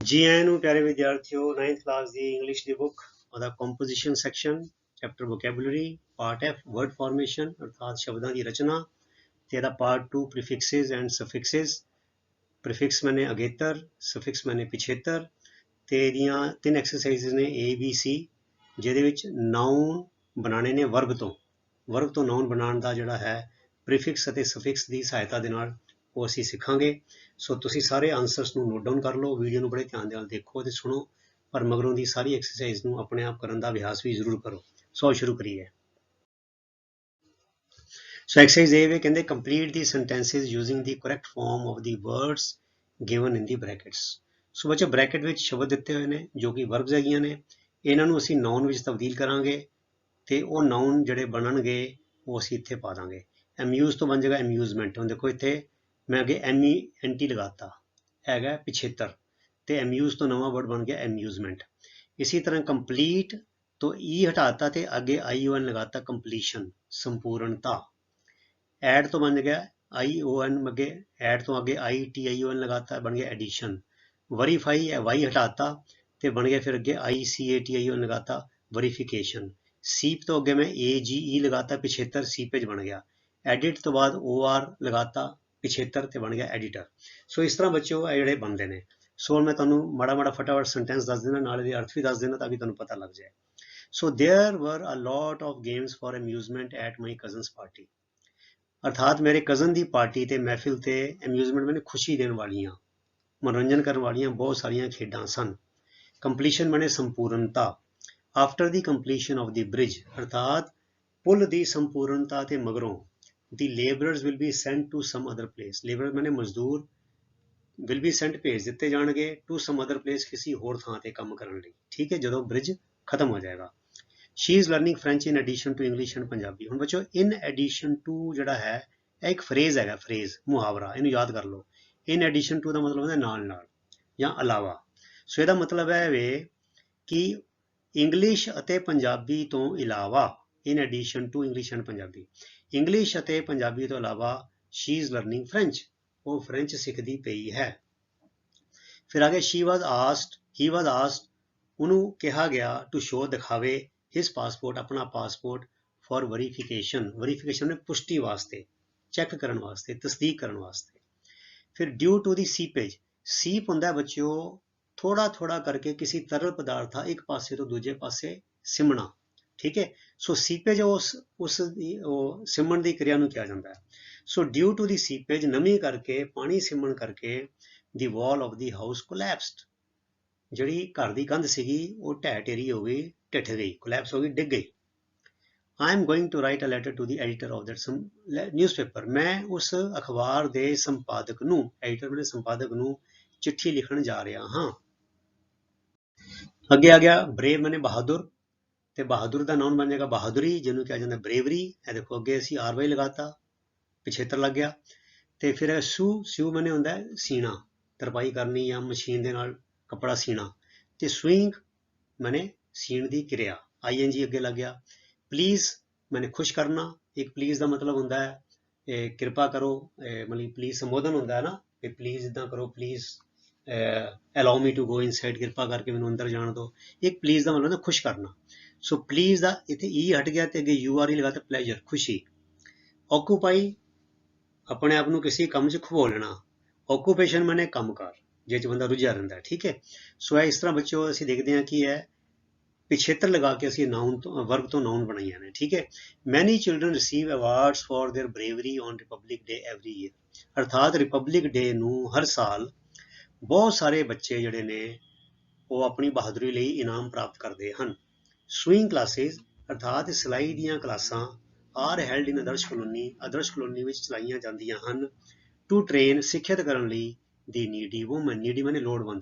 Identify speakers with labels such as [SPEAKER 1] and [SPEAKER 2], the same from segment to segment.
[SPEAKER 1] जी आए ਨੂੰ ਪਿਆਰੇ ਵਿਦਿਆਰਥੀਓ 9th ਕਲਾਸ ਦੀ ਇੰਗਲਿਸ਼ ਦੀ ਬੁੱਕ ਉਹਦਾ composition section chapter vocabulary part F word formation ਅਰਥਾਤ ਸ਼ਬਦਾਂ ਦੀ ਰਚਨਾ ਤੇ ਇਹਦਾ ਪਾਰਟ 2 ਪ੍ਰੀਫਿਕਸਿਸ ਐਂਡ ਸਫਿਕਸਿਸ। ਪ੍ਰੀਫਿਕਸ ਮੈਨੇ ਅਗੇਤਰ, ਸਫਿਕਸ ਮੈਨੇ ਪਿਛੇਤਰ ਤੇ ਇਹਦੀਆਂ ਤਿੰਨ ਐਕਸਰਸਾਈਜ਼ਸ ਨੇ A B C ਜਿਹਦੇ ਵਿੱਚ ਨਾਉਨ ਬਣਾਉਣੇ ਨੇ ਵਰਬ ਤੋਂ ਨਾਉਨ ਬਣਾਉਣ ਦਾ ਜਿਹੜਾ ਹੈ ਪ੍ਰੀਫਿਕਸ ਅਤੇ ਸਫਿਕਸ ਦੀ ਸਹਾਇਤਾ ਦੇ ਨਾਲ ਉਹ ਅਸੀਂ ਸਿੱਖਾਂਗੇ। ਸੋ ਤੁਸੀਂ ਸਾਰੇ ਆਨਸਰਸ ਨੂੰ ਨੋਟ ਡਾਊਨ ਕਰ ਲਓ, ਵੀਡੀਓ ਨੂੰ ਬੜੇ ਧਿਆਨ ਦੇ ਨਾਲ ਦੇਖੋ ਤੇ ਸੁਣੋ, ਪਰ ਮਗਰੋਂ ਦੀ ਸਾਰੀ ਐਕਸਰਸਾਈਜ਼ ਨੂੰ ਆਪਣੇ ਆਪ ਕਰਨ ਦਾ ਅਭਿਆਸ ਵੀ ਜ਼ਰੂਰ ਕਰੋ। ਸੋ ਸ਼ੁਰੂ ਕਰੀਏ। ਸੋ ਐਕਸਰਸਾਈਜ਼ A ਵੇ ਕਹਿੰਦੇ complete the sentences using the correct form of the words given in the brackets. So ਬੱਚੋ ਬ੍ਰੈਕਟ ਵਿੱਚ ਸ਼ਬਦ ਦਿੱਤੇ ਹੋਏ ਨੇ ਜੋ ਕਿ ਵਰਬਸ ਹੈਗੀਆਂ ਨੇ, ਇਹਨਾਂ ਨੂੰ ਅਸੀਂ ਨਾਉਨ ਵਿੱਚ ਤਬਦੀਲ ਕਰਾਂਗੇ ਤੇ ਉਹ ਨਾਉਨ ਜਿਹੜੇ ਬਣਨਗੇ ਉਹ ਅਸੀਂ ਇੱਥੇ ਪਾ ਦਾਂਗੇ। ਐਮਿਊਜ਼ ਤੋਂ ਬਣ ਜਾਏਗਾ ਐਮਿਊਜ਼ਮੈਂਟ। ਹੁਣ ਦੇਖੋ ਇੱਥੇ ਮੈਂ ਅੱਗੇ MENT ਲਗਾਤਾ, ਹੈਗਾ ਪਿਛੇਤਰ, ਤੇ ਐਮਿਊਜ਼ ਤੋਂ ਨਵਾਂ ਵਰਡ ਬਣ ਗਿਆ ਐਮਿਊਜ਼ਮੈਂਟ। ਇसी तरह ਕੰਪਲੀਟ ਤੋਂ E ਹਟਾਤਾ ਤੇ ਅੱਗੇ ION ਲਗਾਤਾ ਕੰਪਲੀਸ਼ਨ, ਸੰਪੂਰਨਤਾ। ਐਡ ਤੋਂ ਬਣ ਗਿਆ ION, ਅੱਗੇ ਐਡ ਤੋਂ ਅੱਗੇ ITION ਲਗਾਤਾ, ਬਣ ਗਿਆ ਐਡੀਸ਼ਨ। ਵਰੀਫਾਈ Y ਹਟਾਤਾ ਤੇ ਬਣ ਗਿਆ ਫਿਰ ਅੱਗੇ ICATION ਲਗਾਤਾ ਵਰੀਫਿਕੇਸ਼ਨ। ਸੀਪ ਤੋਂ ਅੱਗੇ ਮੈਂ AGE ਲਗਾਤਾ, ਪਿਛੇਤਰ ਸੀਪੇਜ ਬਣ ਗਿਆ। ਐਡਿਟ ਤੋਂ ਬਾਅਦ OR ਲਗਾਤਾ ਪਿਛੇਤਰ ਤੇ ਬਣ ਗਿਆ ਐਡੀਟਰ। ਸੋ ਇਸ ਤਰ੍ਹਾਂ ਬੱਚਿਓ ਇਹ ਜਿਹੜੇ ਬਣਦੇ ਨੇ। ਸੋ ਮੈਂ ਤੁਹਾਨੂੰ ਮਾੜਾ ਫਟਾਫਟ ਸੈਂਟੈਂਸ ਦੱਸ ਦੇਣਾ, ਨਾਲ ਇਹਦੇ ਅਰਥ ਵੀ ਦੱਸ ਦੇਣਾ ਤਾਂ ਕਿ ਤੁਹਾਨੂੰ ਪਤਾ ਲੱਗ ਜਾਏ। So there were a lot of games for amusement at my cousin's party. अर्थात मेरे कजन की पार्टी ते महफिल ते अम्यूजमेंट मैंने खुशी देने वालियां, मनोरंजन करने वालियां बहुत सारियां खेडां सन। कंप्लीशन मैंने संपूर्णता। After the completion of the bridge, अर्थात पुल दी संपूर्णता ते मगरों the laborers will be sent to some other place। labor मैंने मजदूर will be sent भेज ਦਿੱਤੇ ਜਾਣਗੇ to some other place, किसी ਹੋਰ ਥਾਂ ਤੇ ਕੰਮ ਕਰਨ ਲਈ, ਠੀਕ ਹੈ, ਜਦੋਂ ਬ੍ਰਿਜ ਖਤਮ ਹੋ ਜਾਏਗਾ। she is learning French in addition to English and Punjabi। ਹੁਣ ਬੱਚੋ in addition to ਜਿਹੜਾ ਹੈ ਇਹ ਇੱਕ ਫਰੇਜ਼ ਹੈਗਾ, ਫਰੇਜ਼ ਮੁਹਾਵਰਾ, ਇਹਨੂੰ ਯਾਦ ਕਰ ਲਓ। in addition to ਦਾ ਮਤਲਬ ਹੁੰਦਾ ਨਾਲ ਜਾਂ ਇਲਾਵਾ। ਸੋ ਇਹਦਾ ਮਤਲਬ ਹੈ ਵੇ ਕਿ ਇੰਗਲਿਸ਼ ਅਤੇ ਪੰਜਾਬੀ ਤੋਂ ਇਲਾਵਾ, in addition to English and Punjabi, English ਅਤੇ ਪੰਜਾਬੀ ਤੋਂ ਇਲਾਵਾ she is learning French, ਉਹ ਫ੍ਰੈਂਚ ਸਿੱਖਦੀ ਪਈ ਹੈ। ਫਿਰ ਆਗੇ he was asked, ਉਹਨੂੰ ਕਿਹਾ ਗਿਆ to show ਦਿਖਾਵੇ his passport, ਆਪਣਾ ਪਾਸਪੋਰਟ for verification ਨੇ ਪੁਸ਼ਟੀ ਵਾਸਤੇ, ਚੈੱਕ ਕਰਨ ਵਾਸਤੇ, ਤਸਦੀਕ ਕਰਨ ਵਾਸਤੇ। ਫਿਰ due to the seepage, ਸੀਪ ਹੁੰਦਾ ਬੱਚਿਓ ਥੋੜਾ ਕਰਕੇ ਕਿਸੇ ਤਰਲ ਪਦਾਰਥ ਦਾ ਇੱਕ ਪਾਸੇ ਤੋਂ ਦੂਜੇ ਪਾਸੇ ਸਿਮਣਾ, ਠੀਕ ਹੈ। ਸੋ ਸੀਪੇਜ ਉਸ ਸਿਮਣ ਦੀ ਕਿਰਿਆ ਨੂੰ ਕਿਹਾ ਜਾਂਦਾ ਹੈ। ਸੋ ਡਿਊ ਟੂ ਦੀ ਸੀਪੇਜ, ਨਮੀ ਕਰਕੇ, ਪਾਣੀ ਸਿਮਣ ਕਰਕੇ, ਦੀ ਵਾਲ ਆਫ ਦੀ ਹਾਊਸ ਕੋਲੈਪਸਡ, ਜਿਹੜੀ ਘਰ ਦੀ ਕੰਧ ਸੀਗੀ ਉਹ ਢਹਿ ਢੇਰੀ ਹੋ ਗਈ, ਢਿੱਠ ਗਈ, ਕੋਲੈਪਸ ਹੋ ਗਈ, ਡਿੱਗ ਗਈ। I am going to write a letter to the editor of that newspaper। ਮੈਂ ਉਸ ਅਖਬਾਰ ਦੇ ਸੰਪਾਦਕ ਨੂੰ, ਐਡੀਟਰ ਮੈਨੇ ਸੰਪਾਦਕ ਨੂੰ ਚਿੱਠੀ ਲਿਖਣ ਜਾ ਰਿਹਾ ਹਾਂ। ਅੱਗੇ ਆ ਗਿਆ brave ਮੈਨੇ ਬਹਾਦੁਰ, ਤੇ ਬਹਾਦੁਰ ਦਾ ਨਾਮ ਬਣ ਜਾਏਗਾ ਬਹਾਦੁਰੀ, ਜਿਹਨੂੰ ਕਿਹਾ ਜਾਂਦਾ ਬਰੇਵਰੀ। ਇਹ ਦੇਖੋ ਅੱਗੇ ਅਸੀਂ RY ਲਗਾਤਾ, ਪਿਛੇਤਰ ਲੱਗ ਗਿਆ। ਤੇ ਫਿਰ ਸਿਊ ਮੈਨੇ ਹੁੰਦਾ ਸੀਣਾ, ਤਰਪਾਈ ਕਰਨੀ ਜਾਂ ਮਸ਼ੀਨ ਦੇ ਨਾਲ ਕੱਪੜਾ ਸੀਣਾ। ਤੇ ਸਵਿੰਗ ਮੈਨੇ ਸੀਣ ਦੀ ਕਿਰਿਆ, ING ਅੱਗੇ ਲੱਗ ਗਿਆ। ਪਲੀਜ਼ ਮੈਨੇ ਖੁਸ਼ ਕਰਨਾ, ਇੱਕ ਪਲੀਜ਼ ਦਾ ਮਤਲਬ ਹੁੰਦਾ ਹੈ ਕਿਰਪਾ ਕਰੋ, ਮਤਲਬ ਪਲੀਜ਼ ਸੰਬੋਧਨ ਹੁੰਦਾ ਹੈ ਨਾ, ਕਿ ਪਲੀਜ਼ ਇੱਦਾਂ ਕਰੋ, please allow me to go inside, ਕਿਰਪਾ ਕਰਕੇ ਮੈਨੂੰ ਅੰਦਰ ਜਾਣ ਦਿਓ। ਇੱਕ ਪਲੀਜ਼ ਦਾ ਮਤਲਬ ਹੁੰਦਾ ਖੁਸ਼ ਕਰਨਾ। ਸੋ ਪਲੀਜ਼ ਦਾ ਇੱਥੇ E ਹਟ ਗਿਆ ਤੇ ਅੱਗੇ URE ਲਗਾਤਾ, ਪਲੇਜਰ, ਖੁਸ਼ੀ। ਆਕੂਪਾਈ, ਆਪਣੇ ਆਪ ਨੂੰ ਕਿਸੇ ਕੰਮ 'ਚ ਖਵੋ ਲੈਣਾ। ਆਕੂਪੇਸ਼ਨ ਮੈਨੇ ਕੰਮਕਾਰ, ਜਿਹ 'ਚ ਬੰਦਾ ਰੁੱਝਿਆ ਰਹਿੰਦਾ, ਠੀਕ ਹੈ। ਸੋ ਇਹ ਇਸ ਤਰ੍ਹਾਂ ਬੱਚਿਓ ਅਸੀਂ ਦੇਖਦੇ ਹਾਂ ਕਿ ਇਹ ਪਿਛੇਤਰ ਲਗਾ ਕੇ ਅਸੀਂ ਨਾਉਨ ਤੋਂ ਵਰਬ ਤੋਂ ਨਾਉਨ ਬਣਾਈਆਂ ਨੇ, ਠੀਕ ਹੈ। Many children receive awards for their bravery on Republic Day every year. ਅਰਥਾਤ ਰਿਪਬਲਿਕ ਡੇ ਨੂੰ ਹਰ ਸਾਲ ਬਹੁਤ ਸਾਰੇ ਬੱਚੇ ਜਿਹੜੇ ਨੇ ਉਹ ਆਪਣੀ ਬਹਾਦਰੀ ਲਈ ਇਨਾਮ ਪ੍ਰਾਪਤ ਕਰਦੇ ਹਨ। ਸਵਿੰਗ ਕਲਾਸਿਸ, ਅਰਥਾਤ ਸਿਲਾਈ ਦੀਆਂ ਕਲਾਸਾਂ ਆਰ ਹੈਲਡ ਇਨ ਆਦਰਸ਼ ਕਲੋਨੀ ਵਿੱਚ ਚਲਾਈਆਂ ਜਾਂਦੀਆਂ ਹਨ। ਟੂ ਟ੍ਰੇਨ, ਸਿੱਖਿਅਤ ਕਰਨ ਲਈ, ਦੀ ਨੀਡੀ ਵੂਮਨ, ਨੀਡੀ ਮੈਨੇ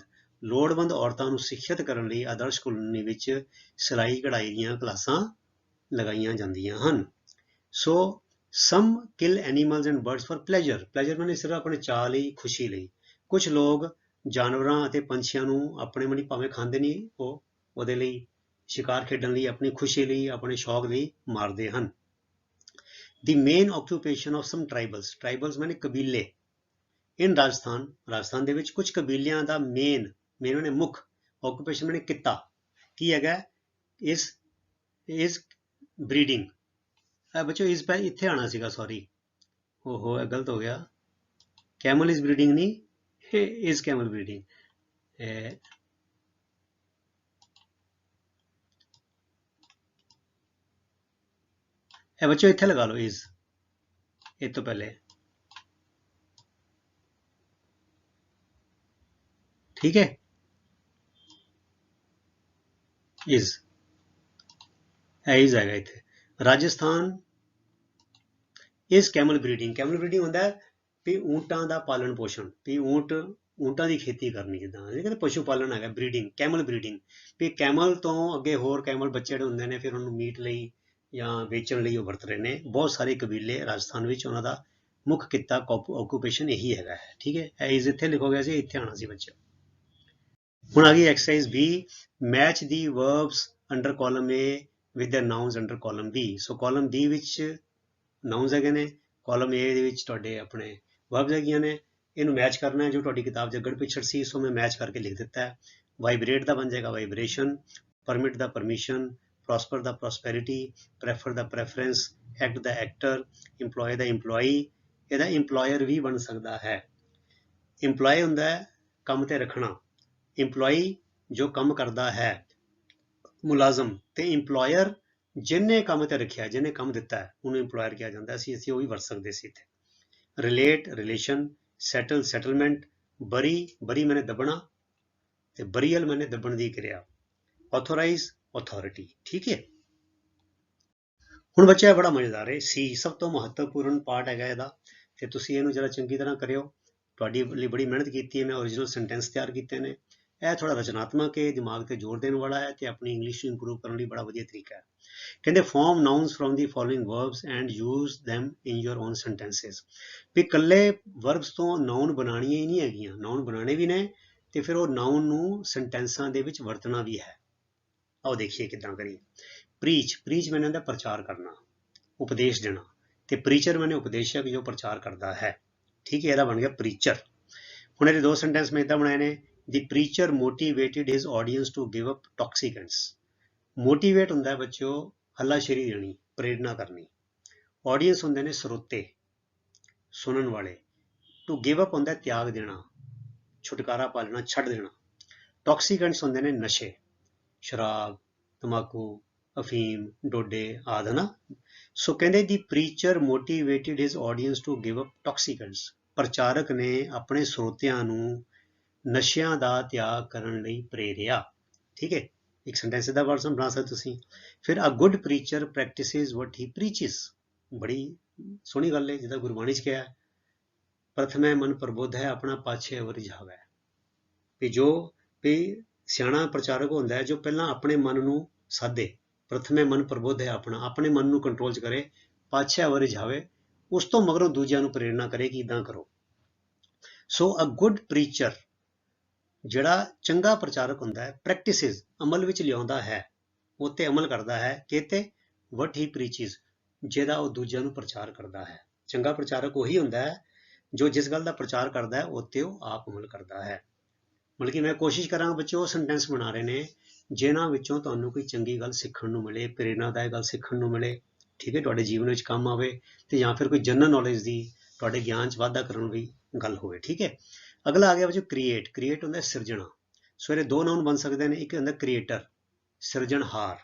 [SPEAKER 1] ਲੋੜਵੰਦ ਔਰਤਾਂ ਨੂੰ ਸਿੱਖਿਅਤ ਕਰਨ ਲਈ ਆਦਰਸ਼ ਕਲੋਨੀ ਵਿੱਚ ਸਿਲਾਈ ਕਢਾਈ ਦੀਆਂ ਕਲਾਸਾਂ ਲਗਾਈਆਂ ਜਾਂਦੀਆਂ ਹਨ। ਸੋ ਸਮ ਕਿਲ ਐਨੀਮਲਸ ਐਂਡ ਬਰਡਸ ਫॉर ਪਲੇਜਰ ਮੈਨੇ ਸਿਰਫ ਆਪਣੇ ਚਾਅ ਲਈ, ਖੁਸ਼ੀ ਲਈ। ਕੁਝ ਲੋਕ ਜਾਨਵਰਾਂ ਅਤੇ ਪੰਛੀਆਂ ਨੂੰ ਆਪਣੇ ਮਨੀ ਭਾਵੇਂ ਖਾਂਦੇ ਨਹੀਂ, ਉਹ ਉਹਦੇ ਲਈ ਸ਼ਿਕਾਰ ਖੇਡਣ ਲਈ, ਆਪਣੀ ਖੁਸ਼ੀ ਲਈ, ਆਪਣੇ ਸ਼ੌਕ ਲਈ ਮਾਰਦੇ ਹਨ। ਦੀ ਮੇਨ ਆਕੂਪੇਸ਼ਨ ਆਫ ਸਮ ਟਰਾਈਬਲਸ ਮੈਨੇ ਕਬੀਲੇ। ਇਨ ਰਾਜਸਥਾਨ ਦੇ ਵਿੱਚ ਕੁਝ ਕਬੀਲਿਆਂ ਦਾ ਮੇਨ ਮੇਨ ਨੇ ਮੁੱਖ, ਆਕੂਪੇਸ਼ਨ ਮੈਨੇ ਕਿੱਤਾ, ਕੀ ਹੈਗਾ is breeding। ਬੱਚੋ ਇਸ ਪੈ ਇੱਥੇ ਆਣਾ ਸੀਗਾ, ਸੌਰੀ ਓਹੋ ਇਹ ਗਲਤ ਹੋ ਗਿਆ, camel is breeding ਨਹੀਂ, is camel breeding। ਇਹ ਬੱਚੋ ਇੱਥੇ ਲਗਾ ਲਓ is, ਇਹ ਤੋਂ ਪਹਿਲੇ, ठीक है, is आएगा इतने। Rajasthan is camel breeding, camel breeding होता है भी ऊंटां दा पालन पोषण, भी ऊंटां दी खेती करनी, जिद्दां कहते पशु पालन है ब्रीडिंग, कैमल ब्रीडिंग, भी कैमल तो अगे होर कैमल बच्चे जिहड़े हुंदे ने फिर उन्होंने मीट लई ਜਾਂ ਵੇਚਣ ਲਈ ਉਹ ਵਰਤ ਰਹੇ ਨੇ। ਬਹੁਤ ਸਾਰੇ ਕਬੀਲੇ ਰਾਜਸਥਾਨ ਵਿੱਚ ਉਹਨਾਂ ਦਾ ਮੁੱਖ ਕਿੱਤਾ ਆਕੂਪੇਸ਼ਨ ਇਹੀ ਹੈਗਾ ਹੈ, ਠੀਕ ਹੈ। ਇਹ ਇਸ ਇੱਥੇ ਲਿਖੋਗੇ ਸੀ, ਇੱਥੇ ਆਣਾ ਸੀ ਬੱਚੇ। ਹੁਣ ਆ ਗਈ exercise B, match the verbs under column A with the nouns under column B। So column B ਵਿੱਚ ਨਾਊਨਸ ਹੈਗੇ ਨੇ, ਕਾਲਮ A ਦੇ ਵਿੱਚ ਤੁਹਾਡੇ ਆਪਣੇ ਵਰਬਸ ਹੈਗੀਆਂ ਨੇ। ਇਹਨੂੰ ਮੈਚ ਕਰਨਾ ਹੈ ਜੋ ਤੁਹਾਡੀ ਕਿਤਾਬ 'ਚ ਅੱਗੜ ਪਿਛੜ ਸੀ, ਸੋ ਮੈਂ ਮੈਚ ਕਰਕੇ ਲਿਖ ਦਿੱਤਾ ਹੈ। ਵਾਈਬਰੇਟ ਦਾ ਬਣ ਜਾਏਗਾ ਵਾਈਬ੍ਰੇਸ਼ਨ, ਪਰਮਿਟ ਦਾ ਪਰਮਿਸ਼ਨ, ਪ੍ਰੋਸਪਰ ਦਾ ਪ੍ਰੋਸਪੈਰਿਟੀ, ਪ੍ਰੈਫਰ ਦਾ ਪ੍ਰੈਫਰੈਂਸ, ਐਕਟ ਦਾ ਐਕਟਰ, ਇੰਪਲੋਏ ਦਾ ਇੰਪਲੋਈ। ਇਹਦਾ ਇੰਪਲੋਇਰ ਵੀ ਬਣ ਸਕਦਾ ਹੈ। ਇੰਪਲੋਏ ਹੁੰਦਾ ਹੈ ਕੰਮ ਤੇ ਰੱਖਣਾ, ਇੰਪਲੋਈ ਜੋ ਕੰਮ ਕਰਦਾ ਹੈ, ਮੁਲਾਜ਼ਮ, ਤੇ ਇੰਪਲੋਇਰ ਜਿਹਨੇ ਕੰਮ ਤੇ ਰੱਖਿਆ, ਜਿਹਨੇ ਕੰਮ ਦਿੱਤਾ ਹੈ, ਉਹਨੂੰ ਇੰਪਲੋਇਰ ਕਿਹਾ ਜਾਂਦਾ ਸੀ। ਅਸੀਂ ਉਹ ਵੀ ਵਰਤ ਸਕਦੇ ਸੀ ਇੱਥੇ। ਰਿਲੇਟ ਰਿਲੇਸ਼ਨ, ਸੈਟਲ ਸੈਟਲਮੈਂਟ, ਬਰੀ ਬਰੀ ਮੈਨੇ ਦੱਬਣਾ, ਤੇ ਬਰੀਅਲ ਮੈਨੇ ਦੱਬਣ ਦੀ ਕਿਰਿਆ, ਆਥੋਰਾਈਜ਼ ਅਥਾਰਟੀ, ਠੀਕ ਹੈ। ਹੁਣ ਬੱਚਾ ਬੜਾ ਮਜ਼ੇਦਾਰ ਹੈ, ਸੀ ਸਭ ਤੋਂ ਮਹੱਤਵਪੂਰਨ ਪਾਰਟ ਹੈਗਾ ਇਹਦਾ, ਤੇ ਤੁਸੀਂ ਇਹਨੂੰ ਜਰਾ ਚੰਗੀ ਤਰ੍ਹਾਂ ਕਰਿਓ। ਤੁਹਾਡੀ ਲਈ ਬੜੀ ਮਿਹਨਤ ਕੀਤੀ ਹੈ, ਮੈਂ ਓਰੀਜਨਲ ਸੈਂਟੈਂਸ ਤਿਆਰ ਕੀਤੇ ਨੇ। ਇਹ ਥੋੜਾ ਰਚਨਾਤਮਕ ਹੈ, ਦਿਮਾਗ ਤੇ ਜ਼ੋਰ ਦੇਣ ਵਾਲਾ ਹੈ, ਤੇ ਆਪਣੀ ਇੰਗਲਿਸ਼ ਨੂੰ ਇੰਪਰੂਵ ਕਰਨ ਲਈ ਬੜਾ ਵਧੀਆ ਤਰੀਕਾ ਹੈ। ਕਹਿੰਦੇ form nouns from the following verbs and use them in your own sentences। ਵੀ ਇਕੱਲੇ ਵਰਬਸ ਤੋਂ ਨਾਊਨ ਬਣਾਉਣੀਆਂ ਹੀ ਨਹੀਂ ਹੈਗੀਆਂ, ਨਾਊਨ ਬਣਾਉਣੇ ਵੀ ਨੇ, ਤੇ ਫਿਰ ਉਹ ਨਾਊਨ ਨੂੰ ਸੈਂਟੈਂਸਾਂ ਦੇ ਵਿੱਚ ਵਰਤਣਾ ਵੀ ਹੈ। ਆਓ ਦੇਖੀਏ ਕਿੱਦਾਂ ਕਰੀਏ। ਪ੍ਰੀਚ, ਪ੍ਰੀਚ ਮੈਨੇ ਹੁੰਦਾ ਪ੍ਰਚਾਰ ਕਰਨਾ, ਉਪਦੇਸ਼ ਦੇਣਾ, ਤੇ ਪ੍ਰੀਚਰ ਮੈਨੇ ਉਪਦੇਸ਼ਕ ਜੋ ਪ੍ਰਚਾਰ ਕਰਦਾ ਹੈ, ਠੀਕ ਹੈ। ਇਹਦਾ ਬਣ ਗਿਆ ਪ੍ਰੀਚਰ। ਹੁਣ ਇਹਦੇ ਦੋ ਸੈਂਟੈਂਸ ਮੈਂ ਇੱਦਾਂ ਬਣਾਏ ਨੇ। The preacher motivated his audience to give up toxicants. Motivate ਹੁੰਦਾ ਹੈ ਬੱਚਿਓ ਹੱਲਾਸ਼ੇਰੀ ਦੇਣੀ, ਪ੍ਰੇਰਨਾ ਕਰਨੀ। ਆਡੀਅੰਸ ਹੁੰਦੇ ਨੇ ਸਰੋਤੇ, ਸੁਣਨ ਵਾਲੇ। ਟੂ ਗਿਵ ਅਪ ਹੁੰਦਾ ਤਿਆਗ ਦੇਣਾ, ਛੁਟਕਾਰਾ ਪਾ ਲੈਣਾ, ਛੱਡ ਦੇਣਾ। ਟੌਕਸੀਕੈਂਟਸ ਹੁੰਦੇ ਨੇ ਨਸ਼ੇ, ਸ਼ਰਾਬ, ਤੰਬਾਕੂ, ਅਫੀਮ, ਡੋਡੇ ਆਦਿ ਨਾ। ਸੋ ਕਹਿੰਦੇ the preacher motivated his audience to give up toxicants. ਪ੍ਰਚਾਰਕ ਨੇ ਆਪਣੇ ਸਰੋਤਿਆਂ ਨੂੰ ਨਸ਼ਿਆਂ ਦਾ ਤਿਆਗ ਕਰਨ ਲਈ ਪ੍ਰੇਰਿਆ, ਠੀਕ ਹੈ। ਇੱਕ ਸੈਂਟੈਂਸ ਦਾ ਵਰਡ ਬਣਾ ਸਕਦੇ ਤੁਸੀਂ। ਫਿਰ ਅ ਗੁੱਡ ਪ੍ਰੀਚਰ ਪ੍ਰੈਕਟਿਸਿਸ ਵਟ ਹੀ ਪ੍ਰੀਚਿਸ। ਬੜੀ ਸੋਹਣੀ ਗੱਲ ਹੈ, ਜਿੱਦਾਂ ਗੁਰਬਾਣੀ 'ਚ ਕਿਹਾ ਪ੍ਰਥਮੇ ਮਨ ਪ੍ਰਬੁੱਧ ਹੈ ਆਪਣਾ ਪਾਛੇ ਅਵਰ ਰਿਝਾਵੈ। ਵੀ ਜੋ ਵੀ ਸਿਆਣਾ ਪ੍ਰਚਾਰਕ ਹੁੰਦਾ ਹੈ ਜੋ ਪਹਿਲਾਂ ਆਪਣੇ ਮਨ ਨੂੰ ਸਾਧੇ, ਪ੍ਰਥਮੇ ਮਨ ਪ੍ਰਬੁੱਧ ਹੈ ਆਪਣਾ, ਆਪਣੇ ਮਨ ਨੂੰ ਕੰਟਰੋਲ 'ਚ ਕਰੇ, ਪਾਛੇ ਅਵਰ ਰਿਝਾਵੇ, ਉਸ ਤੋਂ ਮਗਰੋਂ ਦੂਜਿਆਂ ਨੂੰ ਪ੍ਰੇਰਨਾ ਕਰੇ ਕਿ ਇੱਦਾਂ ਕਰੋ। ਸੋ ਅ ਗੁੱਡ ਪ੍ਰੀਚਰ ਜਿਹੜਾ ਚੰਗਾ ਪ੍ਰਚਾਰਕ ਹੁੰਦਾ ਹੈ, ਪ੍ਰੈਕਟਿਸਿਸ ਅਮਲ ਵਿੱਚ ਲਿਆਉਂਦਾ ਹੈ, ਉਹ 'ਤੇ ਅਮਲ ਕਰਦਾ ਹੈ, ਕਿਤੇ ਵਟ ਹੀ ਪ੍ਰੀਚਿਸ ਜਿਹਦਾ ਉਹ ਦੂਜਿਆਂ ਨੂੰ ਪ੍ਰਚਾਰ ਕਰਦਾ ਹੈ। ਚੰਗਾ ਪ੍ਰਚਾਰਕ ਉਹੀ ਹੁੰਦਾ ਹੈ ਜੋ ਜਿਸ ਗੱਲ ਦਾ ਪ੍ਰਚਾਰ ਕਰਦਾ ਹੈ ਉਹ 'ਤੇ ਉਹ ਆਪ ਅਮਲ ਕਰਦਾ ਹੈ। ਮਤਲਬ ਕਿ ਮੈਂ ਕੋਸ਼ਿਸ਼ ਕਰਾਂਗਾ ਬੱਚੇ ਉਹ ਸੈਂਟੈਂਸ ਬਣਾ ਰਹੇ ਨੇ ਜਿਨ੍ਹਾਂ ਵਿੱਚੋਂ ਤੁਹਾਨੂੰ ਕੋਈ ਚੰਗੀ ਗੱਲ ਸਿੱਖਣ ਨੂੰ ਮਿਲੇ, ਪ੍ਰੇਰਨਾਦਾਇਕ ਗੱਲ ਸਿੱਖਣ ਨੂੰ ਮਿਲੇ, ਠੀਕ ਹੈ, ਤੁਹਾਡੇ ਜੀਵਨ ਵਿੱਚ ਕੰਮ ਆਵੇ, ਤੇ ਜਾਂ ਫਿਰ ਕੋਈ ਜਨਰਲ ਨੌਲੇਜ ਦੀ ਤੁਹਾਡੇ ਗਿਆਨ 'ਚ ਵਾਧਾ ਕਰਨ ਦੀ ਗੱਲ ਹੋਵੇ, ਠੀਕ ਹੈ। ਅਗਲਾ ਆ ਗਿਆ ਬੱਚੇ ਕ੍ਰੀਏਟ। ਕ੍ਰੀਏਟ ਹੁੰਦਾ ਸਿਰਜਣਾ। ਸੋ ਇਹਦੇ ਦੋ ਨਾਉਨ ਬਣ ਸਕਦੇ ਨੇ, ਇੱਕ ਹੁੰਦਾ ਕ੍ਰੀਏਟਰ ਸਿਰਜਣਹਾਰ,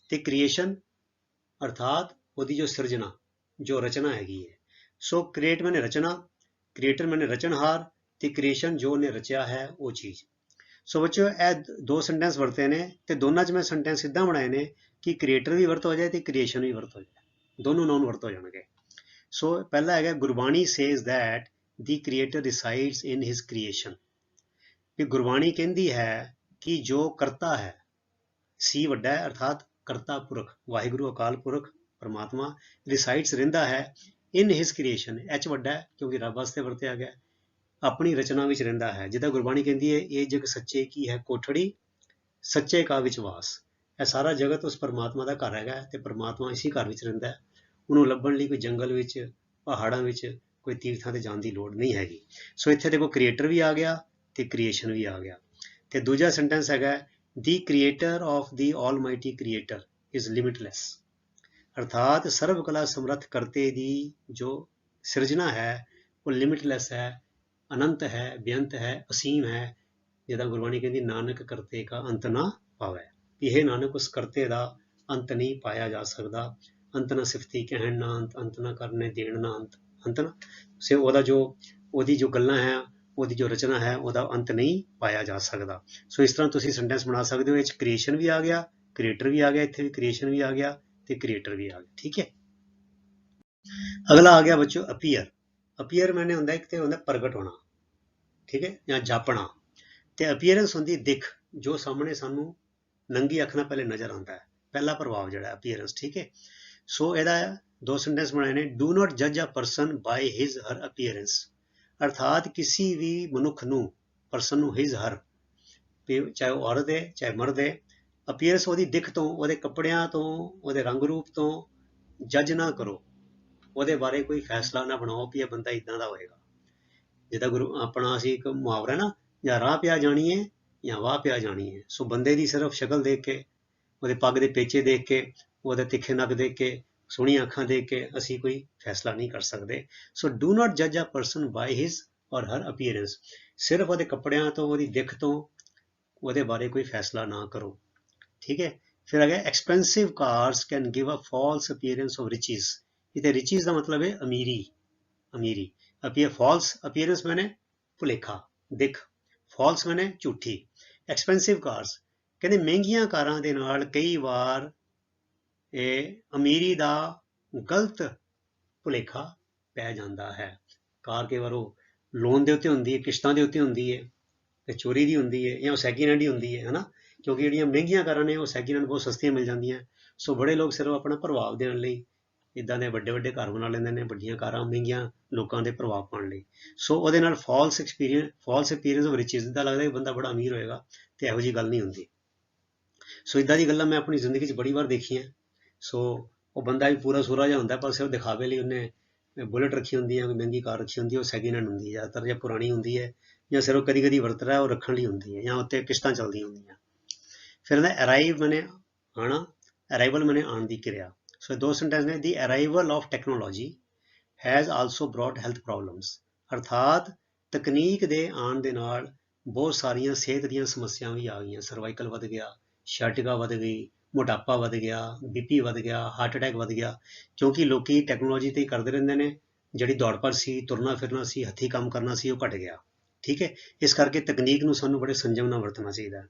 [SPEAKER 1] ਤੇ ਕ੍ਰੀਏਸ਼ਨ ਅਰਥਾਤ ਉਹਦੀ ਜੋ ਸਿਰਜਣਾ, ਜੋ ਰਚਨਾ ਹੈਗੀ ਹੈ। ਸੋ ਕ੍ਰੀਏਟ ਮੈਨੇ ਰਚਨਾ, ਕ੍ਰੀਏਟਰ ਮੈਨੇ ਰਚਨਹਾਰ, ਤੇ ਕ੍ਰੀਏਸ਼ਨ ਜੋ ਉਹਨੇ ਰਚਿਆ ਹੈ ਉਹ ਚੀਜ਼। ਸੋ ਬੱਚਿਓ ਇਹ ਦੋ ਸੈਂਟੈਂਸ ਵਰਤੇ ਨੇ, ਤੇ ਦੋਨਾਂ 'ਚ ਮੈਂ ਸੈਂਟੈਂਸ ਇੱਦਾਂ ਬਣਾਏ ਨੇ ਕਿ ਕ੍ਰੀਏਟਰ ਵੀ ਵਰਤ ਹੋ ਜਾਏ ਤੇ ਕ੍ਰੀਏਸ਼ਨ ਵੀ ਵਰਤ ਹੋ ਜਾਏ, ਦੋਨੋਂ ਨਾਉਨ ਵਰਤ ਹੋ ਜਾਣਗੇ। ਸੋ ਪਹਿਲਾ ਹੈਗਾ Gurbani says that the creator resides in his creation. ਕਿ ਗੁਰਬਾਣੀ ਕਹਿੰਦੀ ਹੈ ਕਿ ਜੋ ਕਰਤਾ ਹੈ, ਸੀ ਵੱਡਾ ਹੈ ਅਰਥਾਤ ਕਰਤਾ ਪੁਰਖ, ਵਾਹਿਗੁਰੂ ਅਕਾਲ ਪੁਰਖ ਪਰਮਾਤਮਾ, ਰਿਸਾਈਡਸ ਰਹਿੰਦਾ ਹੈ ਇਨ ਹਿਜ਼ ਕ੍ਰੀਏਸ਼ਨ, ਐਚ ਵੱਡਾ ਹੈ ਕਿਉਂਕਿ ਰੱਬ ਵਾਸਤੇ ਵਰਤਿਆ ਗਿਆ, ਆਪਣੀ ਰਚਨਾ ਵਿੱਚ ਰਹਿੰਦਾ ਹੈ। ਜਿੱਦਾਂ ਗੁਰਬਾਣੀ ਕਹਿੰਦੀ ਹੈ ਇਹ ਜਗ ਸੱਚੇ ਕੀ ਹੈ ਕੋਠੜੀ, ਸੱਚੇ ਕਾ ਵਿਚਵਾਸ। ਇਹ ਸਾਰਾ ਜਗਤ ਉਸ ਪਰਮਾਤਮਾ ਦਾ ਘਰ ਹੈਗਾ, ਤੇ ਪਰਮਾਤਮਾ ਇਸੇ ਘਰ ਵਿੱਚ ਰਹਿੰਦਾ ਹੈ। ਉਹਨੂੰ ਲੱਭਣ ਲਈ ਕੋਈ ਜੰਗਲ ਵਿੱਚ, ਪਹਾੜਾਂ ਵਿੱਚ, ਕੋਈ ਤੀਰਥਾਂ ਤੇ ਜਾਣ ਦੀ ਲੋੜ ਨਹੀਂ ਹੈਗੀ। ਸੋ ਇੱਥੇ ਦੇਖੋ ਕ੍ਰੀਏਟਰ ਵੀ ਆ ਗਿਆ ਤੇ ਕ੍ਰੀਏਸ਼ਨ ਵੀ ਆ ਗਿਆ। ਤੇ ਦੂਜਾ ਸੈਂਟੈਂਸ ਹੈਗਾ ਦੀ creator of the almighty creator is limitless. अर्थात सर्व कला समर्थ करते दी जो सिरजना है वो लिमिटलैस है, अनंत है, बेअंत है, असीम है। जिदा गुरबाणी कहती नानक करते का अंत ना पावे, यह नानक उस करते का अंत नहीं पाया जा सकता। अंत ना सिफती कहण ना अंत, अंत ना करने देण ना अंत, अंत ना से ओदा जो ओदी जो गल्लां है ओदी जो रचना है ओदा अंत नहीं पाया जा सकता। सो इस तरह तुसीं सेंटेंस बना सकते हो। इह क्रिएशन भी आ गया, क्रिएटर भी आ गया, इत्थे भी क्रिएशन भी आ गया ते क्रिएटर भी आ गया। ठीक है, अगला आ गया बच्चों अपीयर। अपीयर मैंने होंदा एक ते होंदा प्रगट होना, ठीक है, या जापना। ते अपीयरेंस होंदी दिख, जो सामने सानू नंगी अख नाल पहले नजर आता है, पहला प्रभाव जिहड़ा अपीयरेंस। ठीक है, सो एदा दो सेंटेंस बनाए ने। डू नॉट जज a person by his her appearance, अर्थात किसी भी मनुख नू, परसन नू हिज हर, चाहे वो औरत है चाहे मर्द है, अपीयरेंस ਉਹਦੀ दिख तो, ਉਹਦੇ ਕੱਪੜਿਆਂ ਤੋਂ, ਉਹਦੇ रंग रूप तो जज ना करो, ਉਹਦੇ ਬਾਰੇ ਕੋਈ फैसला ना बनाओ भी ਇਹ ਬੰਦਾ इदां ਦਾ ਹੋਏਗਾ। ਜਿੱਦਾਂ ਗੁਰੂ ਆਪਣਾ ਅਸੀਂ ਇੱਕ ਮੁਹਾਵਰਾ ਨਾ, ਜਾਂ ਰਾਹ ਪਿਆ ਜਾਣੀਏ ਜਾਂ ਵਾਹ ਪਿਆ ਜਾਣੀਏ। ਸੋ ਬੰਦੇ ਦੀ ਸਿਰਫ ਸ਼ਕਲ ਦੇਖ ਕੇ, ਉਹਦੇ ਪੱਗ ਦੇ ਪੇਚੇ ਦੇਖ ਕੇ, ਉਹਦੇ ਤਿੱਖੇ ਨੱਕ ਦੇਖ ਕੇ, ਸੋਹਣੀਆਂ ਅੱਖਾਂ ਦੇਖ ਕੇ ਅਸੀਂ ਕੋਈ ਫੈਸਲਾ ਨਹੀਂ ਕਰ ਸਕਦੇ। ਸੋ ਡੂ ਨਾਟ ਜੱਜ ਅ ਪਰਸਨ ਬਾਈ ਹਿਜ਼ ਔਰ ਹਰ ਅਪੀਅਰੈਂਸ, ਸਿਰਫ ਉਹਦੇ ਕੱਪੜਿਆਂ ਤੋਂ, ਉਹਦੀ ਦਿੱਖ ਤੋਂ ਉਹਦੇ ਬਾਰੇ ਕੋਈ ਫੈਸਲਾ ਨਾ ਕਰੋ। ठीक है, फिर आ गया expensive cars can give a false appearance of riches. इतने रिचीज का मतलब है अमीरी, अमीरी। अपीयर फॉल्स अपीयरेंस मैंने भुलेखा, दिख, फॉल्स मैंने झूठी। एक्सपेंसिव कार्स कहते महंगिया कारां दे नाल कई बार अमीरी का गलत भुलेखा पै जाता है। कार कई बार लोन के उत्ते हुंदी है, किश्तां के उत्ते हुंदी है, ते चोरी की हुंदी है, या सैकिंड हैंड ही हुंदी है ना, क्योंकि ਜਿਹੜੀਆਂ ਮਹਿੰਗੀਆਂ ਕਾਰਾਂ ਨੇ ਉਹ ਸੈਕਿੰਡ ਹੈਂਡ ਬਹੁਤ ਸਸਤੀਆਂ ਮਿਲ ਜਾਂਦੀਆਂ। ਸੋ ਬੜੇ ਲੋਕ ਸਿਰਫ ਆਪਣਾ ਪ੍ਰਭਾਵ ਦੇਣ ਲਈ ਇੱਦਾਂ ਦੇ ਵੱਡੇ ਵੱਡੇ ਘਰ ਬਣਾ ਲੈਂਦੇ ਨੇ, ਵੱਡੀਆਂ ਕਾਰਾਂ ਮਹਿੰਗੀਆਂ ਲੋਕਾਂ ਦੇ ਪ੍ਰਭਾਵ ਪਾਉਣ ਲਈ। ਸੋ ਉਹਦੇ ਨਾਲ ਫਾਲਸ ਅਪੀਅਰੈਂਸ ਆਫ ਰਿਚਿਜ਼, ਇੱਦਾਂ ਲੱਗਦਾ ਕਿ ਬੰਦਾ ਬੜਾ ਅਮੀਰ ਹੋਏਗਾ, ਤੇ ਇਹੋ ਜਿਹੀ ਗੱਲ ਨਹੀਂ ਹੁੰਦੀ। ਸੋ ਇੱਦਾਂ ਦੀ ਗੱਲਾਂ ਮੈਂ ਆਪਣੀ ਜ਼ਿੰਦਗੀ 'ਚ ਬੜੀ ਵਾਰ ਦੇਖੀਆਂ। ਸੋ ਉਹ ਬੰਦਾ ਵੀ ਪੂਰਾ ਸੂਰਾ ਜਿਹਾ ਹੁੰਦਾ, ਪਰ ਸਿਰਫ ਦਿਖਾਵੇ ਲਈ ਉਹਨੇ ਬੁਲਟ ਰੱਖੀ ਹੁੰਦੀ ਹੈ, ਕੋਈ ਮਹਿੰਗੀ ਕਾਰ ਰੱਖੀ ਹੁੰਦੀ ਹੈ, ਉਹ ਸੈਕਿੰਡ ਹੈਂਡ ਹੁੰਦੀ ਹੈ ਜ਼ਿਆਦਾਤਰ, ਜਾਂ ਪੁਰਾਣੀ ਹੁੰਦੀ ਹੈ, ਜਾਂ ਸਿਰਫ ਕਦੀ ਕਦੀ ਵਰਤ ਰਿਹਾ ਉਹ ਰੱਖਣ ਲਈ ਹੁੰਦੀ ਹੈ, ਜਾਂ ਉੱਤੇ ਕਿਸ਼ਤਾਂ ਚੱਲਦੀਆਂ ਹੁੰਦੀਆਂ। फिर अराइव मैंने आना, अराइवल मैंने आने की क्रिया। सो दो सेंटेंस ने, the arrival of technology has also brought health problems, अर्थात तकनीक दे आने दे नाल बहुत सारियां सेहत दी समस्यावां भी आ गई। सर्वाइकल वध गया, शाटिका वध गई, मोटापा वध गया, बीपी वध गया, हार्ट अटैक वध गया, क्योंकि लोग टैक्नोलॉजी ते करते रहंदे ने। जिहड़ी दौड़ भज सी, तुरना फिरना सी, हथी काम करना सी, वो घट गया। ठीक है, इस करके तकनीक नूं सानूं बड़े संयम नाल वरतना चाहीदा।